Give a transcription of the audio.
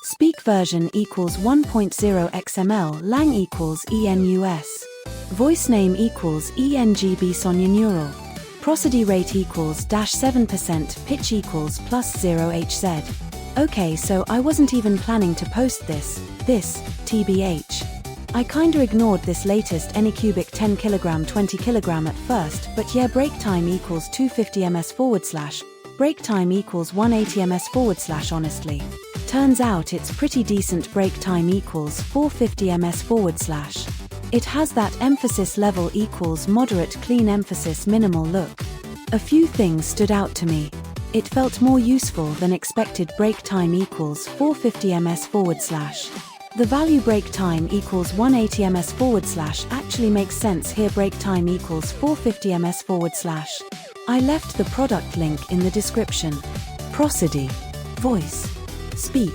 Speak version equals 1.0 XML, lang equals ENUS. Voice name equals ENGB Sonia Neural. Prosody rate equals -7%, pitch equals +0 Hz. Okay, so I wasn't even planning to post this, TBH. I kinda ignored this latest Anycubic 10kg 20kg at first, but yeah, break time equals 250 ms/, break time equals 180 ms/, honestly. Turns out it's pretty decent. Break time equals 450 ms/. It has that emphasis level equals moderate, clean emphasis, minimal look. A few things stood out to me. It felt more useful than expected. Break time equals 450 ms/. The value break time equals 180 ms/, actually makes sense here. Break time equals 450 ms/. I left the product link in the description. Prosody. Voice. Speak.